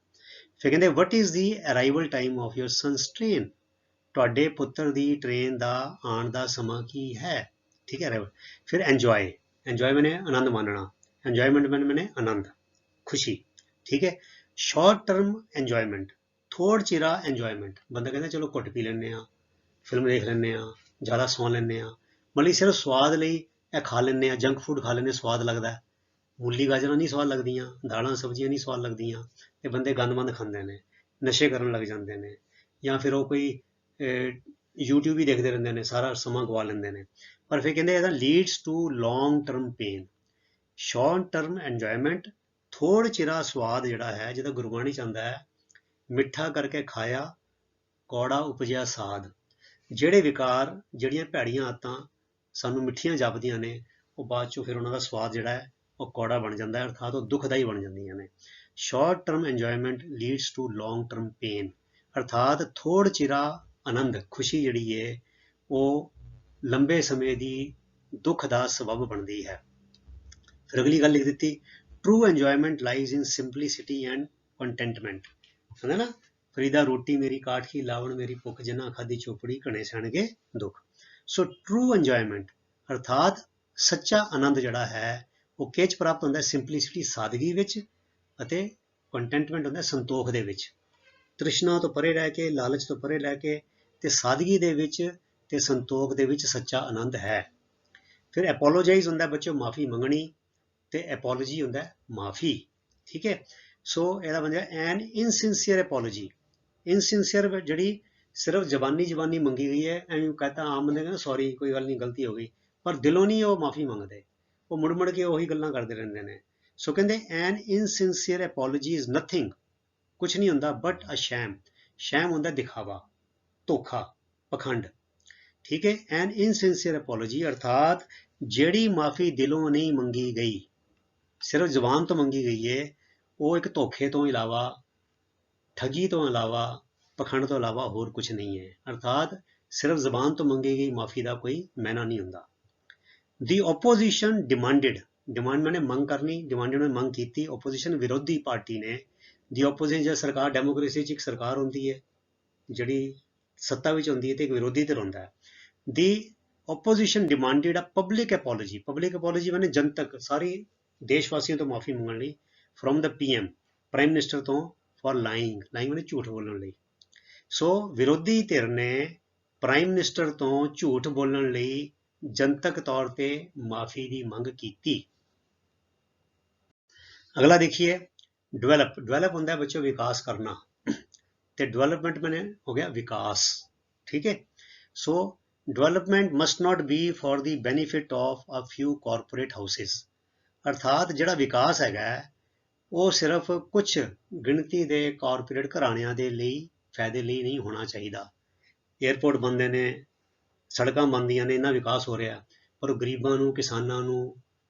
[SPEAKER 1] फिर कहते what is the arrival time of your son's train, तुहाडे पुत्र दी ट्रेन का आने का समा की है। ठीक है, अराइवल। फिर एंजॉय, एंजॉय मैंने आनंद मानना, एंजॉयमेंट मैंने आनंद, खुशी। ठीक है, शॉर्ट टर्म एंजॉयमेंट, थोड़ चिरा एंजॉयमेंट, बंदा कहता चलो घुट पी लैने, फिल्म देख लैने, ज़्यादा सौ लैने, मतलब सिर्फ स्वाद लई खा लैने, जंक फूड खा लैने, स्वाद लगता है। मूली गाजरां नहीं स्वाद लगदियां, दालां सब्जियां नहीं स्वाद लगदियां, ते बंदे गंद खांदे ने, नशे करन लग जांदे ने, या फिर वो कोई यूट्यूब ही देखते रहंदे ने, सारा समा गवा लैंदे ने। पर फिर कहंदे इहदा leads to long term pain. Short term enjoyment, थोड़ चिरा स्वाद जिहड़ा है, जिहदा गुरबाणी च आंदा है, मिठा करके खाया कौड़ा उपजिया साध। ਜਿਹੜੇ विकार, ਜਿਹੜੀਆਂ ਭੈੜੀਆਂ ਆਦਤਾਂ ਸਾਨੂੰ ਮਿੱਠੀਆਂ ਜਾਪਦੀਆਂ ਨੇ, ਉਹ ਬਾਅਦ ਚੋਂ ਫਿਰ ਉਹਨਾਂ ਦਾ ਸਵਾਦ ਜਿਹੜਾ ਹੈ ਉਹ ਕੌੜਾ ਬਣ ਜਾਂਦਾ ਹੈ, ਅਰਥਾਤ ਉਹ ਦੁਖਦਾਈ ਬਣ ਜਾਂਦੀਆਂ ਨੇ। Short term enjoyment leads to long term pain, ਅਰਥਾਤ ਥੋੜ ਚਿਰਾ ਆਨੰਦ, ਖੁਸ਼ੀ ਜਿਹੜੀ ਹੈ ਉਹ ਲੰਬੇ ਸਮੇਂ ਦੀ ਦੁੱਖ ਦਾ ਸਬਬ ਬਣਦੀ ਹੈ। ਫਿਰ ਅਗਲੀ ਗੱਲ ਲਿਖ ਦਿੱਤੀ, true enjoyment lies in simplicity and contentment, ਹੈ ਨਾ। ਫਰੀਦਾ ਰੋਟੀ ਮੇਰੀ ਕਾਠੀ, ਲਾਵਣ ਮੇਰੀ ਭੁੱਖ, ਜਿਨ੍ਹਾਂ ਖਾਦੀ ਚੋਪੜੀ ਘਣੇ ਸਹਿਣਗੇ ਦੁੱਖ। ਸੋ ਟਰੂ ਇੰਜੋਇਮੈਂਟ ਅਰਥਾਤ ਸੱਚਾ ਆਨੰਦ ਜਿਹੜਾ ਹੈ ਉਹ ਕਿਹ 'ਚ ਪ੍ਰਾਪਤ ਹੁੰਦਾ, ਸਿੰਪਲਿਸਿਟੀ, ਸਾਦਗੀ ਵਿੱਚ, ਅਤੇ ਕੰਟੈਂਟਮੈਂਟ ਹੁੰਦਾ ਸੰਤੋਖ ਦੇ ਵਿੱਚ। ਤ੍ਰਿਸ਼ਨਾ ਤੋਂ ਪਰੇ ਰਹਿ ਕੇ, ਲਾਲਚ ਤੋਂ ਪਰੇ ਰਹਿ ਕੇ, ਤੇ ਸਾਦਗੀ ਦੇ ਵਿੱਚ ਤੇ ਸੰਤੋਖ ਦੇ ਵਿੱਚ ਸੱਚਾ ਆਨੰਦ ਹੈ। ਫਿਰ ਐਪੋਲੋਜਾਈਜ਼ ਹੁੰਦਾ ਬੱਚੋ ਮਾਫੀ ਮੰਗਣੀ, ਤੇ ਐਪੋਲੋਜੀ ਹੁੰਦਾ ਮਾਫੀ। ਠੀਕ ਹੈ, ਸੋ ਇਹਦਾ ਬਣ ਗਿਆ ਐਨ ਇਨਸਿੰਸੀਅਰ ਐਪੋਲੋਜੀ। ਇਨਸਿੰਸੀਅਰ ਜਿਹੜੀ ਸਿਰਫ ਜ਼ਬਾਨੀ ਮੰਗੀ ਗਈ ਹੈ, ਐਵੇਂ ਕਹਤਾ ਆਮ ਬੰਦੇ ਕਹਿੰਦੇ ਸੌਰੀ, ਕੋਈ ਗੱਲ ਨਹੀਂ, ਗਲਤੀ ਹੋ ਗਈ, ਪਰ ਦਿਲੋਂ ਨਹੀਂ ਉਹ ਮਾਫੀ ਮੰਗਦੇ, ਉਹ ਮੁੜ ਕੇ ਉਹੀ ਗੱਲਾਂ ਕਰਦੇ ਰਹਿੰਦੇ ਨੇ। ਸੋ ਕਹਿੰਦੇ ਐਨ ਇਨਸਿੰਸੀਅਰ ਐਪੋਲੋਜੀ ਇਜ਼ ਨਥਿੰਗ, ਕੁਛ ਨਹੀਂ ਹੁੰਦਾ ਬਟ ਅ ਸ਼ੈਮ, ਸ਼ੈਮ ਹੁੰਦਾ ਦਿਖਾਵਾ, ਧੋਖਾ, ਪਖੰਡ, ਠੀਕ ਹੈ। ਐਨ ਇਨਸਿੰਸੀਅਰ ਐਪੋਲੋਜੀ ਅਰਥਾਤ ਜਿਹੜੀ ਮਾਫੀ ਦਿਲੋਂ ਨਹੀਂ ਮੰਗੀ ਗਈ, ਸਿਰਫ ਜ਼ੁਬਾਨ ਤੋਂ ਮੰਗੀ ਗਈ ਹੈ, ਉਹ ਇੱਕ ਧੋਖੇ ਤੋਂ ਇਲਾਵਾ, ਠੱਗੀ ਤੋਂ ਇਲਾਵਾ, ਪਖੰਡ ਤੋਂ ਇਲਾਵਾ ਹੋਰ ਕੁਝ ਨਹੀਂ ਹੈ। ਅਰਥਾਤ ਸਿਰਫ ਜ਼ਬਾਨ ਤੋਂ ਮੰਗੀ ਗਈ ਮਾਫੀ ਦਾ ਕੋਈ ਮੈਨਾ ਨਹੀਂ ਹੁੰਦਾ। ਦੀ ਓਪੋਜੀਸ਼ਨ ਡਿਮਾਂਡਡ, ਡਿਮਾਂਡ ਮੈਨੇ ਮੰਗ ਕਰਨੀ, ਡਿਮਾਂਡਡ ਨੇ ਮੰਗ ਕੀਤੀ, ਓਪੋਜੀਸ਼ਨ ਵਿਰੋਧੀ ਪਾਰਟੀ ਨੇ, ਦੀ ਓਪੋਜੀਸ਼ਨ ਜਦ ਸਰਕਾਰ, ਡੈਮੋਕ੍ਰੇਸੀ 'ਚ ਇੱਕ ਸਰਕਾਰ ਹੁੰਦੀ ਹੈ ਜਿਹੜੀ ਸੱਤਾ ਵਿੱਚ ਹੁੰਦੀ ਹੈ ਤੇ ਇੱਕ ਵਿਰੋਧੀ ਧਿਰ ਹੁੰਦਾ ਹੈ। ਦੀ ਓਪੋਜੀਸ਼ਨ ਡਿਮਾਂਡਡ ਅ ਪਬਲਿਕ ਐਪੋਲੋਜੀ, ਪਬਲਿਕ ਐਪੋਲੋਜੀ ਮੈਨੇ ਜਨਤਕ ਸਾਰੀ ਦੇਸ਼ ਵਾਸੀਆਂ ਤੋਂ ਮਾਫੀ ਮੰਗਣ ਲਈ, from the PM, prime minister ਤੋਂ, ਫॉर ਲਾਈਂਗ, ਲਾਈਂਗ ਮੈਨੇ ਝੂਠ ਬੋਲਣ ਲਈ। ਸੋ ਵਿਰੋਧੀ ਧਿਰ ਨੇ ਪ੍ਰਾਈਮ ਮਿਨਿਸਟਰ ਤੋਂ ਝੂਠ ਬੋਲਣ ਲਈ ਜਨਤਕ ਤੌਰ ਤੇ ਮਾਫੀ ਦੀ ਮੰਗ ਕੀਤੀ। ਅਗਲਾ ਦੇਖੀਏ ਡਿਵੈਲਪ, ਡਿਵੈਲਪ ਹੁੰਦਾ ਬੱਚੋ ਵਿਕਾਸ ਕਰਨਾ, ਤੇ ਡਿਵੈਲਪਮੈਂਟ ਮੈਨੇ ਹੋ ਗਿਆ ਵਿਕਾਸ, ਠੀਕ ਹੈ। So development must not be for the benefit of a few corporate houses, ਅਰਥਾਤ ਜਿਹੜਾ ਵਿਕਾਸ ਹੈਗਾ ਉਹ ਸਿਰਫ ਕੁਝ ਗਿਣਤੀ ਦੇ ਕਾਰਪੋਰੇਟ ਘਰਾਣਿਆਂ ਦੇ ਲਈ ਫਾਇਦੇ ਲਈ ਨਹੀਂ ਹੋਣਾ ਚਾਹੀਦਾ। ਏਅਰਪੋਰਟ ਬਣਦੇ ਨੇ, ਸੜਕਾਂ ਬਣਦੀਆਂ ਨੇ, ਇੰਨਾ ਵਿਕਾਸ ਹੋ ਰਿਹਾ, ਪਰ ਉਹ ਗਰੀਬਾਂ ਨੂੰ, ਕਿਸਾਨਾਂ ਨੂੰ,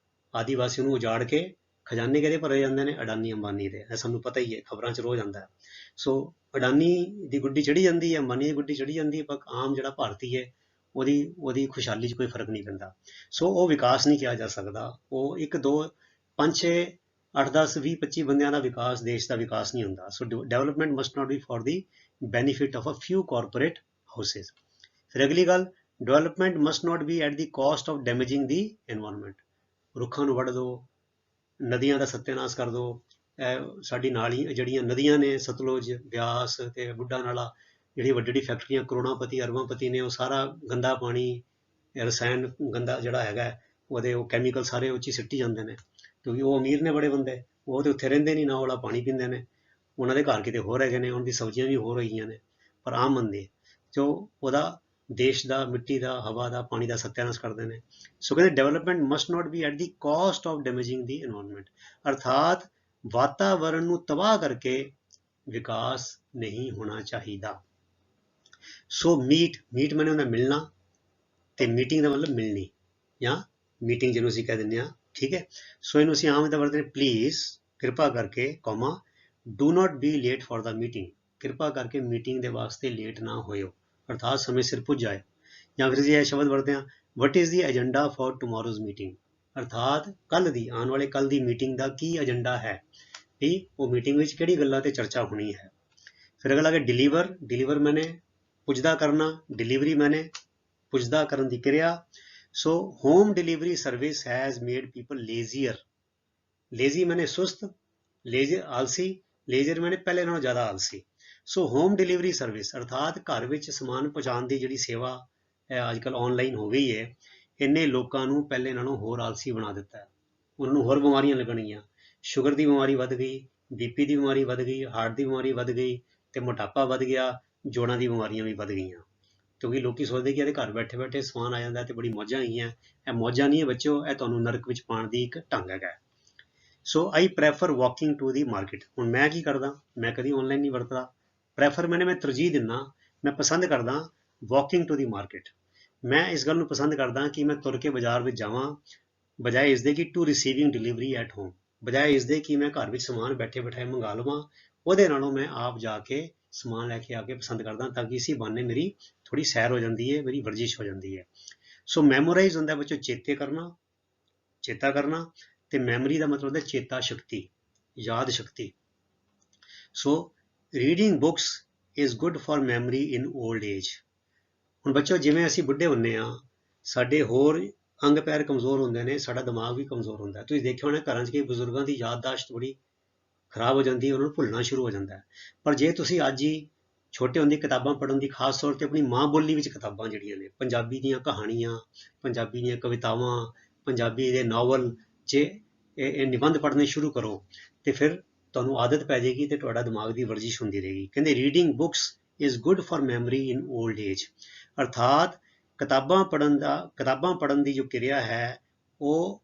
[SPEAKER 1] ਆਦੀਵਾਸੀਆਂ ਨੂੰ ਉਜਾੜ ਕੇ ਖਜ਼ਾਨੇ ਕਿਹਦੇ ਭਰੇ ਜਾਂਦੇ ਨੇ? ਅਡਾਨੀ ਅੰਬਾਨੀ ਦੇ। ਇਹ ਸਾਨੂੰ ਪਤਾ ਹੀ ਹੈ, ਖਬਰਾਂ 'ਚ ਰੋਜ਼ ਆਉਂਦਾ ਹੈ। ਸੋ ਅਡਾਨੀ ਦੀ ਗੁੱਡੀ ਚੜੀ ਜਾਂਦੀ ਹੈ, ਅੰਬਾਨੀ ਦੀ ਗੁੱਡੀ ਚੜੀ ਜਾਂਦੀ ਹੈ, ਪਰ ਆਮ ਜਿਹੜਾ ਭਾਰਤੀ ਹੈ ਉਹਦੀ ਖੁਸ਼ਹਾਲੀ 'ਚ ਕੋਈ ਫਰਕ ਨਹੀਂ ਪੈਂਦਾ। ਸੋ ਉਹ ਵਿਕਾਸ ਨਹੀਂ ਕਿਹਾ ਜਾ ਸਕਦਾ। ਉਹ 1 2 5 6 8 10 20 25 ਬੰਦਿਆਂ ਦਾ ਵਿਕਾਸ, ਦੇਸ਼ ਦਾ ਵਿਕਾਸ ਨਹੀਂ ਹੁੰਦਾ। So development must not be for the benefit of a few corporate houses. ਫਿਰ ਅਗਲੀ ਗੱਲ, development must not be at the cost of damaging the environment. ਰੁੱਖਾਂ ਨੂੰ ਵੱਢ ਦਿਓ, ਨਦੀਆਂ ਦਾ ਸੱਤਿਆਨਾਸ਼ ਕਰ ਦਿਓ, ਸਾਡੀ ਨਾਲੀ ਜਿਹੜੀਆਂ ਨਦੀਆਂ ਨੇ, ਸਤਲੁਜ, ਬਿਆਸ ਤੇ ਬੁੱਢਾ ਨਾਲਾ, ਜਿਹੜੀ ਵੱਡੀ ਵੱਡੀ ਫੈਕਟਰੀਆਂ, ਕਰੋੜਾਂਪਤੀ ਅਰਬਾਂਪਤੀ ਨੇ, ਉਹ ਸਾਰਾ ਗੰਦਾ ਪਾਣੀ, ਰਸਾਇਣ ਗੰਦਾ ਜਿਹੜਾ ਹੈਗਾ ਉਹਦੇ, ਉਹ ਕੈਮੀਕਲ ਸਾਰੇ ਉਹ 'ਚ ਸਿੱਟੀ ਜਾਂਦੇ ਨੇ, ਕਿਉਂਕਿ ਉਹ ਅਮੀਰ ਨੇ ਬੜੇ ਬੰਦੇ, ਉਹ ਤੇ ਉੱਥੇ ਰਹਿੰਦੇ ਨਹੀਂ, ਨਾ ਵਾਲਾ ਪਾਣੀ ਪੀਂਦੇ ਨੇ, ਉਹਨਾਂ ਦੇ ਘਰ ਕਿਤੇ ਹੋਰ ਹੈਗੇ ਨੇ, ਉਹਨਾਂ ਦੀ ਸਬਜ਼ੀਆਂ ਵੀ ਹੋਰ ਹੈਗੀਆਂ ਨੇ, ਪਰ ਆਮ ਬੰਦੇ ਜੋ ਉਹਦਾ, ਦੇਸ਼ ਦਾ, ਮਿੱਟੀ ਦਾ, ਹਵਾ ਦਾ, ਪਾਣੀ ਦਾ ਸੱਤਿਆਨਾਸ਼ ਕਰਦੇ ਨੇ। ਸੋ ਕਹਿੰਦੇ development must not be at the cost of damaging the environment, ਅਰਥਾਤ ਵਾਤਾਵਰਣ ਨੂੰ ਤਬਾਹ ਕਰਕੇ ਵਿਕਾਸ ਨਹੀਂ ਹੋਣਾ ਚਾਹੀਦਾ। ਸੋ ਮੀਟ ਮੈਨੇ ਹੁੰਦਾ ਮਿਲਣਾ, ਤੇ ਮੀਟਿੰਗ ਦਾ ਮਤਲਬ ਮਿਲਣੀ ਜਾਂ ਮੀਟਿੰਗ ਜਿਹਨੂੰ ਅਸੀਂ ਕਹਿ ਦਿੰਦੇ ਹਾਂ, ਠੀਕ ਹੈ। ਸੋ ਇਹਨੂੰ ਅਸੀਂ ਆਮ ਇਹਦਾ ਵਰਤਦੇ ਪਲੀਜ਼, ਕਿਰਪਾ ਕਰਕੇ, comma, do not be late for the meeting, ਕਿਰਪਾ ਕਰਕੇ ਮੀਟਿੰਗ ਦੇ ਵਾਸਤੇ ਲੇਟ ਨਾ ਹੋਇਓ, ਅਰਥਾਤ ਸਮੇਂ ਸਿਰ ਪੁੱਜ ਜਾਏ। ਜਾਂ ਫਿਰ ਅਸੀਂ ਇਹ ਸ਼ਬਦ ਵਰਤਦੇ ਹਾਂ, what is the agenda for tomorrow's meeting, ਅਰਥਾਤ ਕੱਲ ਦੀ, ਆਉਣ ਵਾਲੇ ਕੱਲ ਦੀ ਮੀਟਿੰਗ ਦਾ ਕੀ ਏਜੰਡਾ ਹੈ, ਵੀ ਉਹ ਮੀਟਿੰਗ ਵਿੱਚ ਕਿਹੜੀ ਗੱਲਾਂ ਤੇ ਚਰਚਾ ਹੋਣੀ ਹੈ। ਫਿਰ ਅਗਲਾ ਹੈ ਡਿਲੀਵਰ, ਡਿਲੀਵਰ ਮੈਨੇ ਪੁੱਜਦਾ ਕਰਨਾ, ਡਿਲੀਵਰੀ ਮੈਨੇ ਪੁੱਜਦਾ ਕਰਨ ਦੀ ਕਿਰਿਆ। So home delivery service has made people lazier, lazy ਮੈਨੇ ਸੁਸਤ, ਲੇਜ਼ਰ ਆਲਸੀ, ਲੇਜ਼ਰ ਮੈਨੇ ਪਹਿਲੇ ਨਾਲੋਂ ਜ਼ਿਆਦਾ ਆਲਸੀ। ਸੋ ਹੋਮ ਡਿਲੀਵਰੀ ਸਰਵਿਸ ਅਰਥਾਤ ਘਰ ਵਿੱਚ ਸਮਾਨ ਪਹੁੰਚਾਉਣ ਦੀ ਜਿਹੜੀ ਸੇਵਾ ਹੈ ਅੱਜ ਕੱਲ੍ਹ ਆਨਲਾਈਨ ਹੋ ਗਈ ਹੈ, ਇਹਨੇ ਲੋਕਾਂ ਨੂੰ ਪਹਿਲੇ ਨਾਲੋਂ ਹੋਰ ਆਲਸੀ ਬਣਾ ਦਿੱਤਾ ਹੈ। ਉਹਨਾਂ ਨੂੰ ਹੋਰ ਬਿਮਾਰੀਆਂ ਲੱਗਣਗੀਆਂ, ਸ਼ੂਗਰ ਦੀ ਬਿਮਾਰੀ ਵੱਧ ਗਈ, ਬੀਪੀ ਦੀ ਬਿਮਾਰੀ ਵੱਧ ਗਈ, ਹਾਰਟ ਦੀ ਬਿਮਾਰੀ ਵੱਧ ਗਈ, ਤੇ ਮੋਟਾਪਾ ਵੱਧ ਗਿਆ, ਜੋੜਾਂ ਦੀ ਬਿਮਾਰੀਆਂ ਵੀ ਵੱਧ ਗਈਆਂ, ਕਿਉਂਕਿ ਲੋਕੀ ਸੋਚਦੇ ਕਿ ਇਹਦੇ ਘਰ ਬੈਠੇ ਬੈਠੇ ਸਮਾਨ ਆ ਜਾਂਦਾ ਤੇ ਬੜੀ ਮੌਜਾਂ ਹੈਗੀਆਂ। ਇਹ ਮੌਜਾਂ ਨਹੀਂ ਹੈ ਬੱਚਿਓ, ਇਹ ਤੁਹਾਨੂੰ ਨਰਕ ਵਿੱਚ ਪਾਉਣ ਦੀ ਇੱਕ ਢੰਗ ਹੈਗਾ। ਸੋ ਆਈ prefer walking to the market. ਹੁਣ ਮੈਂ ਕੀ ਕਰਦਾ, ਮੈਂ ਕਦੀ ਆਨਲਾਈਨ ਨਹੀਂ ਵਰਤਦਾ, ਪ੍ਰੈਫਰ ਮੈਂ ਤਰਜੀਹ ਦਿੰਦਾ, ਮੈਂ ਪਸੰਦ ਕਰਦਾ ਵਾਕਿੰਗ ਟੂ ਦੀ ਮਾਰਕੀਟ। ਮੈਂ ਇਸ ਗੱਲ ਨੂੰ ਪਸੰਦ ਕਰਦਾ ਕਿ ਮੈਂ ਤੁਰ ਕੇ ਬਾਜ਼ਾਰ ਵਿੱਚ ਜਾਵਾਂ, ਬਜਾਏ ਇਸਦੇ ਕਿ to receiving delivery at home, ਬਜਾਏ ਇਸਦੇ ਕਿ ਮੈਂ ਘਰ ਵਿੱਚ ਸਮਾਨ ਬੈਠੇ ਬਿਠਾਏ ਮੰਗਾ ਲਵਾਂ, ਉਹਦੇ ਨਾਲੋਂ ਮੈਂ ਆਪ ਜਾ ਕੇ ਸਮਾਨ ਲੈ ਕੇ ਆ ਕੇ ਪਸੰਦ ਕਰਦਾ, ਤਾਂ ਕਿ ਇਸੀ ਬਹਾਨੇ ਮੇਰੀ ਥੋੜੀ ਸੈਰ ਹੋ ਜਾਂਦੀ ਹੈ, ਮੇਰੀ ਵਰਜਿਸ਼ ਹੋ ਜਾਂਦੀ ਹੈ। ਸੋ ਮੈਮੋਰਾਈਜ਼ ਹੁੰਦਾ ਬੱਚੋ ਚੇਤੇ ਕਰਨਾ, ਚੇਤਾ ਕਰਨਾ, ਤੇ ਮੈਮਰੀ ਦਾ ਮਤਲਬ ਹੁੰਦਾ ਚੇਤਾ ਸ਼ਕਤੀ, ਯਾਦ ਸ਼ਕਤੀ। So reading books is good for memory in old age. ਹੁਣ ਬੱਚੋ ਜਿਵੇਂ ਅਸੀਂ ਬੁੱਢੇ ਹੁੰਦੇ ਹਾਂ, ਸਾਡੇ ਹੋਰ ਅੰਗ ਪੈਰ ਕਮਜ਼ੋਰ ਹੁੰਦੇ ਨੇ, ਸਾਡਾ ਦਿਮਾਗ ਵੀ ਕਮਜ਼ੋਰ ਹੁੰਦਾ। ਤੁਸੀਂ ਦੇਖਿਆ ਹੋਣਾ ਘਰਾਂ 'ਚ ਕਈ ਬਜ਼ੁਰਗਾਂ ਦੀ ਯਾਦਦਾਸ਼ਤ ਬੜੀ ਖਰਾਬ ਹੋ ਜਾਂਦੀ ਹੈ, ਉਹਨਾਂ ਨੂੰ ਭੁੱਲਣਾ ਸ਼ੁਰੂ ਹੋ ਜਾਂਦਾ ਹੈ। ਪਰ ਜੇ ਤੁਸੀਂ ਅੱਜ ਹੀ ਛੋਟੇ ਹੁੰਦੇ ਕਿਤਾਬਾਂ ਪੜ੍ਹਨ ਦੀ, ਖਾਸ ਤੌਰ ਤੇ ਆਪਣੀ ਮਾਂ ਬੋਲੀ ਵਿੱਚ ਕਿਤਾਬਾਂ ਜਿਹੜੀਆਂ ਨੇ, ਪੰਜਾਬੀ ਦੀਆਂ ਕਹਾਣੀਆਂ, ਪੰਜਾਬੀ ਦੀਆਂ ਕਵਿਤਾਵਾਂ, ਪੰਜਾਬੀ ਦੇ ਨਾਵਲ, ਜੇ ਇਹ ਨਿਬੰਧ ਪੜ੍ਹਨੇ ਸ਼ੁਰੂ ਕਰੋ ਤੇ ਫਿਰ ਤੁਹਾਨੂੰ ਆਦਤ ਪੈ ਜਾਏਗੀ ਤੇ ਤੁਹਾਡਾ ਦਿਮਾਗ ਦੀ ਵਰਜਿਸ਼ ਹੁੰਦੀ ਰਹੇਗੀ। ਕਹਿੰਦੇ reading books is good for memory in old age, ਅਰਥਾਤ ਕਿਤਾਬਾਂ ਪੜ੍ਹਨ ਦੀ ਜੋ ਕਿਰਿਆ ਹੈ ਉਹ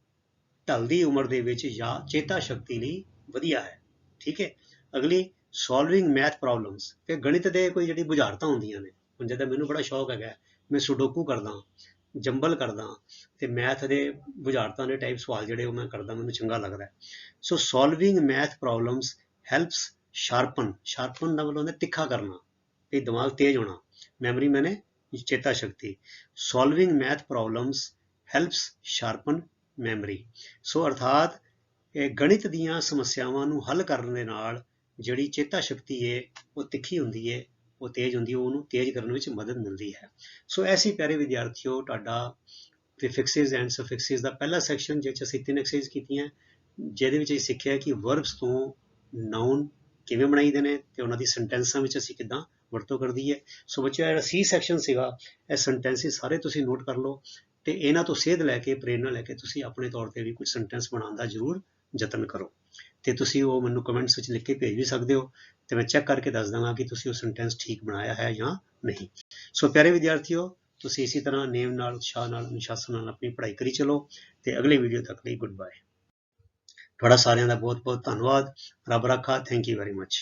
[SPEAKER 1] ਢਲਦੀ ਉਮਰ ਦੇ ਵਿੱਚ ਜਾਂ ਚੇਤਾ ਸ਼ਕਤੀ ਲਈ ਵਧੀਆ ਹੈ। ਠੀਕ ਹੈ। ਅਗਲੀ ਸੋਲਵਿੰਗ ਮੈਥ ਪ੍ਰੋਬਲਮਸ, ਕਿ ਗਣਿਤ ਦੇ ਕੋਈ ਜਿਹੜੀ ਬੁਝਾਰਤਾਂ ਹੁੰਦੀਆਂ ਨੇ, ਹੁਣ ਜਿੱਦਾਂ ਮੈਨੂੰ ਬੜਾ ਸ਼ੌਕ ਹੈਗਾ, ਮੈਂ ਸੁਡੋਕੂ ਕਰਦਾ, ਜੰਬਲ ਕਰਦਾ, ਤੇ ਮੈਥ ਦੇ ਬੁਝਾਰਤਾਂ ਦੇ ਟਾਈਪ ਸਵਾਲ ਜਿਹੜੇ ਉਹ ਮੈਂ ਕਰਦਾ, ਮੈਨੂੰ ਚੰਗਾ ਲੱਗਦਾ। ਸੋ ਸੋਲਵਿੰਗ ਮੈਥ ਪ੍ਰੋਬਲਮਸ ਹੈਲਪਸ ਸ਼ਾਰਪਨ ਦਾ ਮਤਲਬ ਹੁੰਦਾ ਤਿੱਖਾ ਕਰਨਾ, ਤੇ ਦਿਮਾਗ ਤੇਜ਼ ਹੋਣਾ, ਮੈਮਰੀ ਮੈਨੇ ਚੇਤਾ ਸ਼ਕਤੀ। Solving math problems helps sharpen memory. So ਅਰਥਾਤ ਗਣਿਤ ਦੀਆਂ ਸਮੱਸਿਆਵਾਂ ਨੂੰ ਹੱਲ ਕਰਨ ਦੇ ਨਾਲ ਜਿਹੜੀ ਚੇਤਾ ਸ਼ਕਤੀ ਹੈ ਉਹ ਤਿੱਖੀ ਹੁੰਦੀ ਹੈ, ਉਹ ਤੇਜ਼ ਹੁੰਦੀ ਹੈ, ਉਹਨੂੰ ਤੇਜ਼ ਕਰਨ ਵਿੱਚ ਮਦਦ ਮਿਲਦੀ ਹੈ। ਸੋ ਐਸੀ ਪਿਆਰੇ ਵਿਦਿਆਰਥੀਓ, ਤੁਹਾਡਾ ਪ੍ਰੀਫਿਕਸਿਸ ਐਂਡ ਸਫਿਕਸਿਸ ਦਾ ਪਹਿਲਾ ਸੈਕਸ਼ਨ ਜਿਸ 'ਚ ਅਸੀਂ 3 ਐਕਸਰਸਾਈਜ਼ ਕੀਤੀਆਂ, ਜਿਹਦੇ ਵਿੱਚ ਅਸੀਂ ਸਿੱਖਿਆ ਕਿ ਵਰਬਸ ਤੋਂ ਨਾਊਨ ਕਿਵੇਂ ਬਣਾਈਦੇ ਨੇ ਤੇ ਉਹਨਾਂ ਦੀ ਸੈਂਟੈਂਸਾਂ ਵਿੱਚ ਅਸੀਂ ਕਿੱਦਾਂ ਵਰਤੋਂ ਕਰਦੀ ਹੈ। ਸੋ ਬੱਚਿਓ, ਜਿਹੜਾ ਸੀ ਸੈਕਸ਼ਨ ਸੀਗਾ, ਇਹ ਸੈਂਟੈਂਸਿਸ ਸਾਰੇ ਤੁਸੀਂ ਨੋਟ ਕਰ ਲਓ, ਤੇ ਇਹਨਾਂ ਤੋਂ ਸੇਧ ਲੈ ਕੇ, ਪ੍ਰੇਰਨਾ ਲੈ ਕੇ ਤੁਸੀਂ ਆਪਣੇ ਤੌਰ ਤੇ ਵੀ ਕੁਝ ਸੈਂਟੈਂਸ ਬਣਾਉਣ ਦਾ ਜ਼ਰੂਰ ਯਤਨ ਕਰੋ, ਤੇ ਤੁਸੀਂ ਉਹ ਮੈਨੂੰ ਕਮੈਂਟਸ ਵਿੱਚ ਲਿਖ ਕੇ ਭੇਜ ਵੀ ਸਕਦੇ ਹੋ, ਤੇ ਮੈਂ ਚੈੱਕ ਕਰਕੇ ਦੱਸ ਦਾਂਗਾ ਕਿ ਤੁਸੀਂ ਉਹ ਸੈਂਟੈਂਸ ਠੀਕ ਬਣਾਇਆ ਹੈ ਜਾਂ ਨਹੀਂ। ਸੋ ਪਿਆਰੇ ਵਿਦਿਆਰਥੀਓ, ਤੁਸੀਂ ਇਸੇ ਤਰ੍ਹਾਂ ਨੇਮ ਨਾਲ, ਉਤਸ਼ਾਹ ਨਾਲ, ਅਨੁਸ਼ਾਸਨ ਨਾਲ ਆਪਣੀ ਪੜ੍ਹਾਈ ਕਰੀ ਚਲੋ, ਤੇ ਅਗਲੇ ਵੀਡੀਓ ਤੱਕ ਲਈ ਗੁੱਡ ਬਾਏ। ਤੁਹਾਡਾ ਸਾਰਿਆਂ ਦਾ ਬਹੁਤ ਬਹੁਤ ਧੰਨਵਾਦ। ਰੱਬ ਰਾਖਾ। Thank you very much.